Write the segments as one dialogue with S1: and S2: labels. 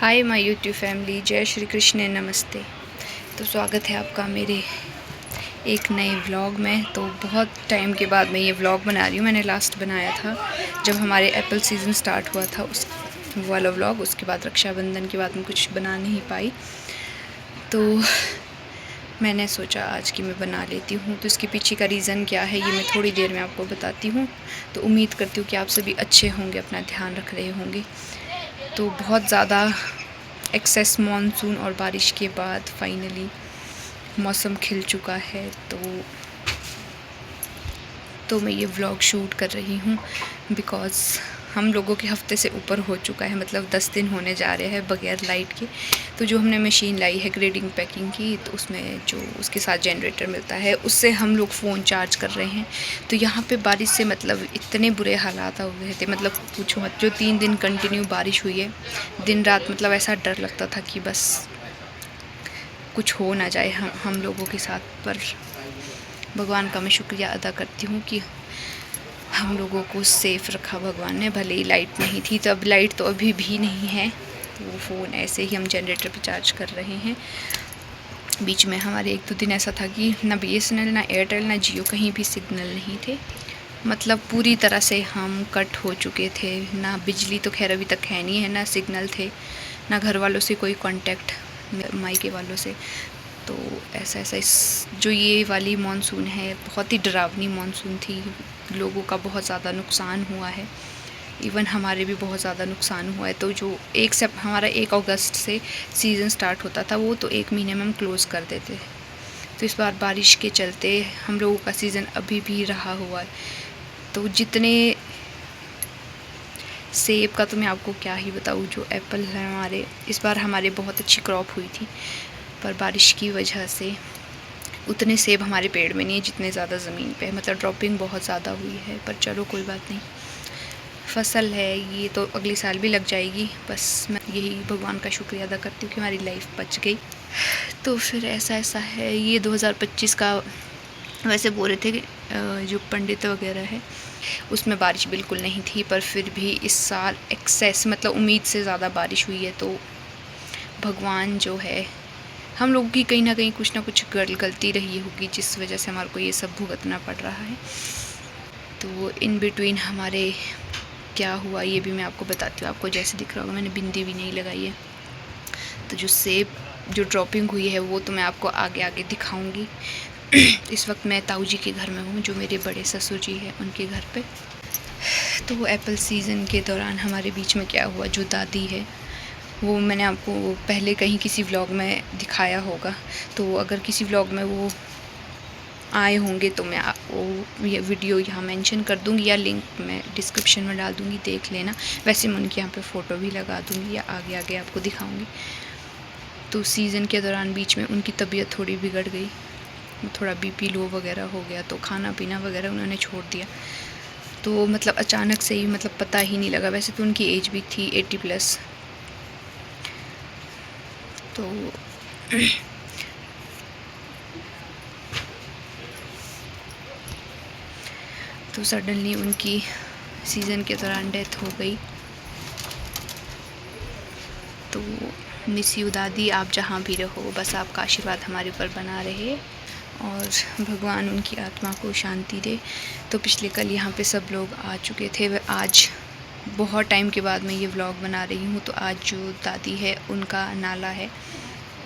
S1: Hi my YouTube family, जय श्री कृष्ण, नमस्ते। तो स्वागत है आपका मेरे एक नए व्लॉग में। तो बहुत टाइम के बाद मैं ये व्लॉग बना रही हूँ। मैंने लास्ट बनाया था जब हमारे एप्पल सीज़न स्टार्ट हुआ था, उस वाला व्लॉग। उसके बाद रक्षाबंधन के बाद मैं कुछ बना नहीं पाई, तो मैंने सोचा आज की मैं बना लेती हूँ। तो इसके पीछे का रीज़न क्या है ये मैं थोड़ी देर में आपको बताती हूँ। तो उम्मीद करती हूँ कि आप सभी अच्छे होंगे, अपना ध्यान रख रहे होंगे। तो बहुत ज़्यादा एक्सेस मॉनसून और बारिश के बाद फाइनली मौसम खिल चुका है। तो मैं ये व्लॉग शूट कर रही हूँ बिकॉज़ हम लोगों के हफ्ते से ऊपर हो चुका है, मतलब 10 दिन होने जा रहे हैं बगैर लाइट के। तो जो हमने मशीन लाई है ग्रेडिंग पैकिंग की, तो उसमें जो उसके साथ जनरेटर मिलता है उससे हम लोग फ़ोन चार्ज कर रहे हैं। तो यहाँ पे बारिश से मतलब इतने बुरे हालात हो गए थे, मतलब पूछो मत। जो 3 दिन कंटिन्यू बारिश हुई है दिन रात, मतलब ऐसा डर लगता था कि बस कुछ हो ना जाए हम लोगों के साथ। पर भगवान का मैं शुक्रिया अदा करती हूँ कि हम लोगों को सेफ़ रखा भगवान ने। भले ही लाइट नहीं थी, तब लाइट तो अभी भी नहीं है, वो फ़ोन ऐसे ही हम जनरेटर पे चार्ज कर रहे हैं। बीच में हमारे 1-2 दिन ऐसा था कि ना BSNL, ना एयरटेल, ना जियो, कहीं भी सिग्नल नहीं थे। मतलब पूरी तरह से हम कट हो चुके थे। ना बिजली तो खैर अभी तक है नहीं है, ना सिग्नल थे, ना घर वालों से कोई कांटेक्ट, मायके वालों से। तो ऐसा जो ये वाली मानसून है बहुत ही डरावनी मानसून थी। लोगों का बहुत ज़्यादा नुकसान हुआ है, इवन हमारे भी बहुत ज़्यादा नुकसान हुआ है। तो जो हमारा 1 अगस्त से सीज़न स्टार्ट होता था, वो तो 1 महीने में हम क्लोज़ कर देते। तो इस बार बारिश के चलते हम लोगों का सीज़न अभी भी रहा हुआ है। तो जितने सेब का तो मैं आपको क्या ही बताऊँ, जो एप्पल है हमारे, इस बार हमारे बहुत अच्छी क्रॉप हुई थी। पर बारिश की वजह से उतने सेब हमारे पेड़ में नहीं है जितने ज़्यादा ज़मीन पे है। मतलब ड्रॉपिंग बहुत ज़्यादा हुई है, पर चलो कोई बात नहीं, फसल है ये तो अगले साल भी लग जाएगी। बस मैं यही भगवान का शुक्रिया अदा करती हूँ कि हमारी लाइफ बच गई। तो फिर ऐसा है। ये 2025 का वैसे बोल रहे थे कि जो पंडित वगैरह है उसमें बारिश बिल्कुल नहीं थी, पर फिर भी इस साल एक्सेस, मतलब उम्मीद से ज़्यादा बारिश हुई है। तो भगवान जो है, हम लोगों की कहीं ना कहीं कुछ ना कुछ गलती रही होगी जिस वजह से हमारे को ये सब भुगतना पड़ रहा है। तो इन बिटवीन हमारे क्या हुआ ये भी मैं आपको बताती हूँ। आपको जैसे दिख रहा होगा मैंने बिंदी भी नहीं लगाई है। तो जो सेब जो ड्रॉपिंग हुई है वो तो मैं आपको आगे दिखाऊंगी। इस वक्त मैं ताऊ जी के घर में हूँ, जो मेरे बड़े ससुर जी हैं उनके घर पे। तो एप्पल सीज़न के दौरान हमारे बीच में क्या हुआ, जो दादी है वो मैंने आपको पहले कहीं किसी व्लॉग में दिखाया होगा। तो अगर किसी व्लॉग में वो आए होंगे तो मैं आपको ये वीडियो यहाँ मेंशन कर दूँगी, या लिंक मैं डिस्क्रिप्शन में डाल दूँगी, देख लेना। वैसे मैं उनके यहाँ पे फ़ोटो भी लगा दूँगी या आगे आपको दिखाऊँगी। तो सीज़न के दौरान बीच में उनकी तबीयत थोड़ी बिगड़ गई, थोड़ा BP लो वगैरह हो गया, तो खाना पीना वगैरह उन्होंने छोड़ दिया। तो मतलब अचानक से ही, मतलब पता ही नहीं लगा। वैसे तो उनकी एज भी थी 80+। तो सडनली उनकी सीज़न के दौरान डेथ हो गई। तो मिस यू दादी, आप जहाँ भी रहो बस आपका आशीर्वाद हमारे ऊपर बना रहे और भगवान उनकी आत्मा को शांति दे। तो पिछले कल यहाँ पे सब लोग आ चुके थे। आज बहुत टाइम के बाद मैं ये व्लॉग बना रही हूँ। तो आज जो दादी है उनका नाला है,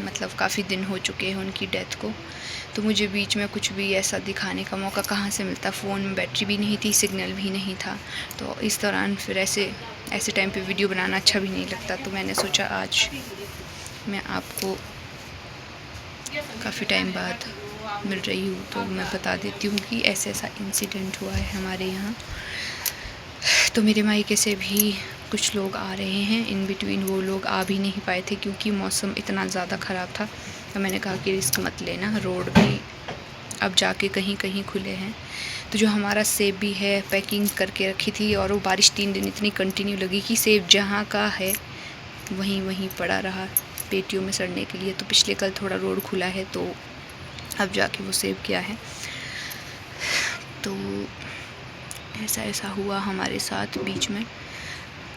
S1: मतलब काफ़ी दिन हो चुके हैं उनकी डेथ को। तो मुझे बीच में कुछ भी ऐसा दिखाने का मौका कहाँ से मिलता, फ़ोन में बैटरी भी नहीं थी, सिग्नल भी नहीं था। तो इस दौरान फिर ऐसे टाइम पे वीडियो बनाना अच्छा भी नहीं लगता। तो मैंने सोचा आज मैं आपको काफ़ी टाइम बाद मिल रही हूँ तो मैं बता देती हूँ कि ऐसा इंसिडेंट हुआ है हमारे यहाँ। तो मेरे मायके से भी कुछ लोग आ रहे हैं। इन बिटवीन वो लोग आ भी नहीं पाए थे क्योंकि मौसम इतना ज़्यादा ख़राब था। तो मैंने कहा कि रिस्क मत लेना, रोड भी अब जाके कहीं खुले हैं। तो जो हमारा सेब भी है पैकिंग करके रखी थी, और वो बारिश 3 दिन इतनी कंटिन्यू लगी कि सेब जहाँ का है वहीं पड़ा रहा पेटियों में सड़ने के लिए। तो पिछले कल थोड़ा रोड खुला है तो अब जाके वो सेब किया है। तो ऐसा हुआ हमारे साथ बीच में।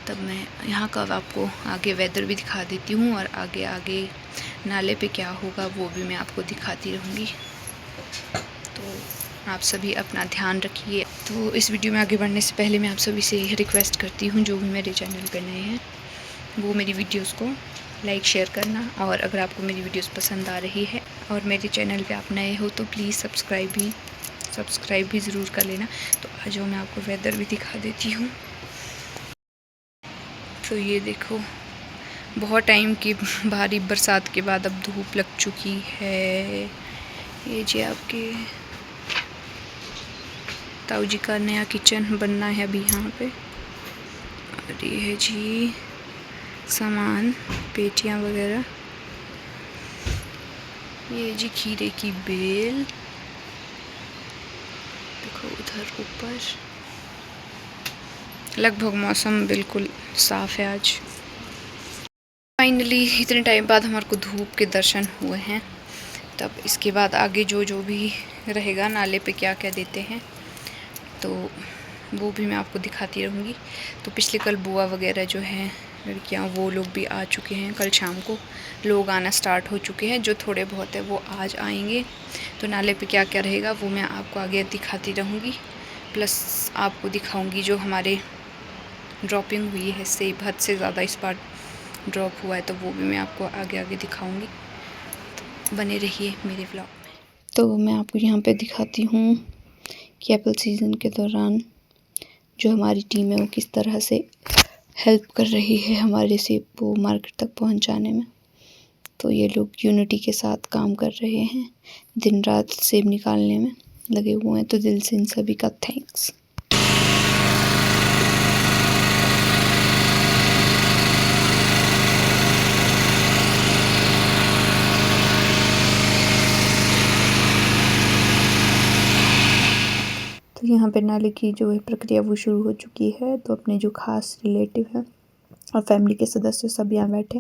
S1: तब मैं यहाँ का आपको आगे वेदर भी दिखा देती हूँ और आगे आगे नाले पे क्या होगा वो भी मैं आपको दिखाती रहूँगी। तो आप सभी अपना ध्यान रखिए। तो इस वीडियो में आगे बढ़ने से पहले मैं आप सभी से रिक्वेस्ट करती हूँ, जो भी मेरे चैनल पे नए हैं वो मेरी वीडियोस को लाइक शेयर करना, और अगर आपको मेरी वीडियोस पसंद आ रही है और मेरे चैनल पे आप नए हो तो प्लीज़ सब्सक्राइब भी ज़रूर कर लेना। तो आज मैं आपको वेदर भी दिखा देती हूँ। तो ये देखो, बहुत टाइम की भारी बरसात के बाद अब धूप लग चुकी है। ये जी आपके ताऊ जी का नया किचन बनना है अभी यहाँ पे। और ये है जी सामान, पेटियाँ वगैरह। ये जी खीरे की बेल, देखो उधर ऊपर। लगभग मौसम बिल्कुल साफ़ है आज। फाइनली इतने टाइम बाद हमारे को धूप के दर्शन हुए हैं। तब इसके बाद आगे जो भी रहेगा, नाले पे क्या क्या देते हैं तो वो भी मैं आपको दिखाती रहूँगी। तो पिछले कल बुआ वगैरह जो हैं लड़कियाँ, वो लोग भी आ चुके हैं। कल शाम को लोग आना स्टार्ट हो चुके हैं, जो थोड़े बहुत है वो आज आएंगे। तो नाले पे क्या क्या रहेगा वो मैं आपको आगे दिखाती रहूँगी। प्लस आपको दिखाऊँगी जो हमारे ड्रॉपिंग हुई है, सेब हद से ज़्यादा इस बार ड्रॉप हुआ है, तो वो भी मैं आपको आगे आगे दिखाऊँगी। तो बने रहिए मेरे व्लॉग में। तो मैं आपको यहाँ पे दिखाती हूँ कि एप्पल सीज़न के दौरान जो हमारी टीम है वो किस तरह से हेल्प कर रही है हमारे सेब को मार्केट तक पहुँचाने में। तो ये लोग यूनिटी के साथ काम कर रहे हैं, दिन रात सेब निकालने में लगे हुए हैं। तो दिल से इन सभी का थैंक्स। तो यहाँ पे नाले की जो है प्रक्रिया वो शुरू हो चुकी है। तो अपने जो खास रिलेटिव हैं और फैमिली के सदस्य सब यहाँ बैठे।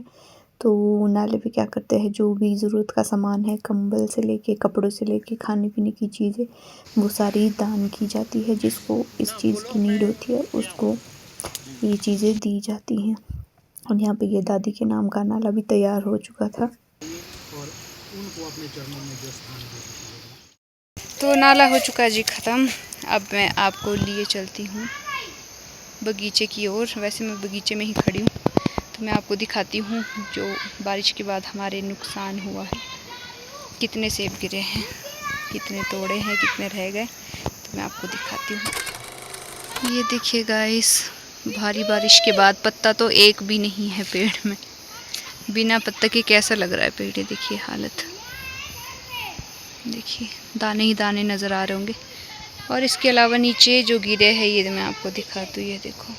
S1: तो नाले पे क्या करते हैं, जो भी ज़रूरत का सामान है, कंबल से लेके कपड़ों से लेके खाने पीने की चीज़ें, वो सारी दान की जाती है। जिसको इस चीज़ की नीड होती है उसको ये चीज़ें दी जाती हैं। और यहाँ पे ये दादी के नाम का नाला भी तैयार हो चुका था।
S2: और उनको अपने चरणों में जो स्थान दे।
S1: तो नाला हो चुका है जी ख़त्म। अब मैं आपको लिए चलती हूँ बगीचे की ओर। वैसे मैं बगीचे में ही खड़ी हूँ। तो मैं आपको दिखाती हूँ जो बारिश के बाद हमारे नुकसान हुआ है, कितने सेब गिरे हैं, कितने तोड़े हैं, कितने रह गए। तो मैं आपको दिखाती हूँ। ये देखिए गाइस, भारी बारिश के बाद पत्ता तो एक भी नहीं है पेड़ में। बिना पत्ता के कैसा लग रहा है पेड़, ये देखिए हालत। देखिए दाने ही दाने नज़र आ रहे होंगे। और इसके अलावा नीचे जो गिरे हैं ये मैं आपको दिखाती हूँ। ये देखो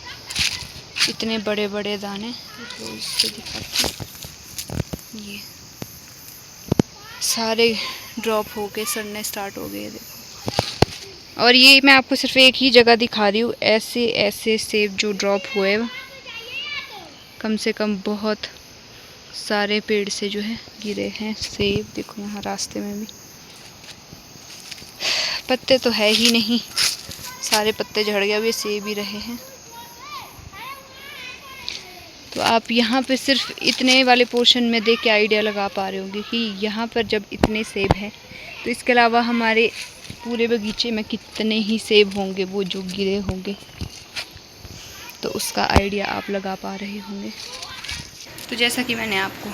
S1: इतने बड़े बड़े दाने, तो इससे दिखाती हूँ। ये सारे ड्रॉप हो के सड़ने स्टार्ट हो गए, देखो। और ये मैं आपको सिर्फ एक ही जगह दिखा रही हूँ। ऐसे ऐसे सेब जो ड्रॉप हुए, कम से कम बहुत सारे पेड़ से जो है गिरे हैं सेब। देखो यहाँ रास्ते में भी पत्ते तो है ही नहीं, सारे पत्ते झड़ गए, अभी सेब ही रहे हैं। तो आप यहाँ पे सिर्फ इतने वाले पोर्शन में देख के आइडिया लगा पा रहे होंगे कि यहाँ पर जब इतने सेब हैं तो इसके अलावा हमारे पूरे बगीचे में कितने ही सेब होंगे वो जो गिरे होंगे। तो उसका आइडिया आप लगा पा रहे होंगे। तो जैसा कि मैंने आपको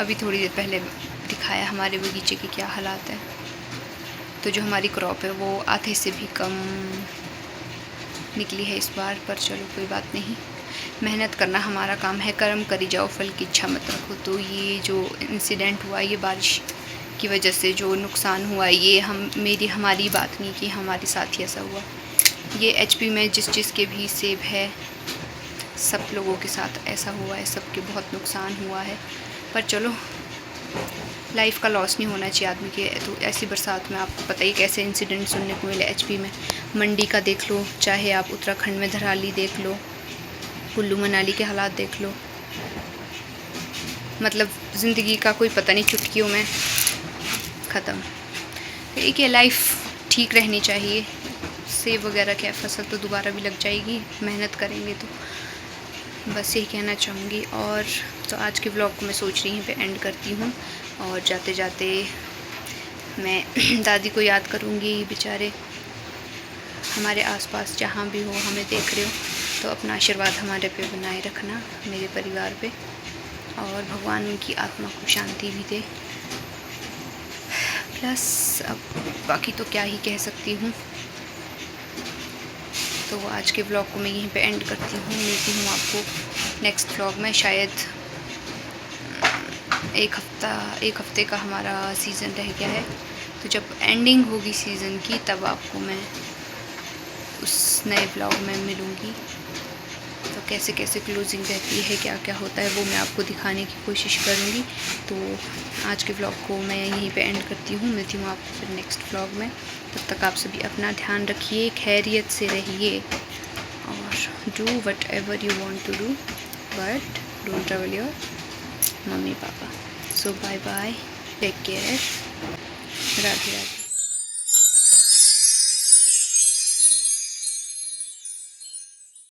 S1: अभी थोड़ी देर पहले दिखाया हमारे बगीचे के क्या हालात हैं। तो जो हमारी क्रॉप है वो आधे से भी कम निकली है इस बार, पर चलो कोई बात नहीं। मेहनत करना हमारा काम है, कर्म करी जाओ फल की इच्छा मत रखो। तो ये जो इंसिडेंट हुआ, ये बारिश की वजह से जो नुकसान हुआ, ये हमारी बात नहीं कि हमारे साथ ही ऐसा हुआ। ये एचपी में जिस के भी सेब है, सब लोगों के साथ ऐसा हुआ है, सबके बहुत नुकसान हुआ है। पर चलो, लाइफ का लॉस नहीं होना चाहिए आदमी के। तो ऐसी बरसात में आपको पता ही कैसे इंसिडेंट सुनने को मिले एचपी में। मंडी का देख लो, चाहे आप उत्तराखंड में धराली देख लो, कुल्लू मनाली के हालात देख लो। मतलब ज़िंदगी का कोई पता नहीं, चुटकियों में ख़त्म। एक ये लाइफ ठीक रहनी चाहिए। सेब वगैरह क्या फसल तो दोबारा भी लग जाएगी, मेहनत करेंगे तो। बस यही कहना चाहूँगी। और तो आज के व्लॉग को मैं सोच रही हूँ पे एंड करती हूँ। और जाते जाते मैं दादी को याद करूँगी। बेचारे हमारे आसपास जहाँ भी हो हमें देख रहे हो तो अपना आशीर्वाद हमारे पे बनाए रखना, मेरे परिवार पे, और भगवान उनकी आत्मा को शांति भी दे। प्लस अब बाकी तो क्या ही कह सकती हूँ। तो आज के व्लॉग को मैं यहीं पे एंड करती हूँ। मिलती हूँ आपको नेक्स्ट व्लॉग में। शायद एक हफ़्ते का हमारा सीज़न रह गया है, तो जब एंडिंग होगी सीज़न की तब आपको मैं उस नए व्लॉग में मिलूँगी। तो कैसे कैसे क्लोजिंग रहती है, क्या क्या होता है, वो मैं आपको दिखाने की कोशिश करूँगी। तो आज के व्लॉग को मैं यहीं पे एंड करती हूँ। मिलती हूँ आपको फिर नेक्स्ट व्लॉग में। तब तक आप सभी अपना ध्यान रखिए, खैरियत से रहिए, और do whatever you want to do, but don't trouble your mummy papa. So bye bye, take care, Radhe Radhe.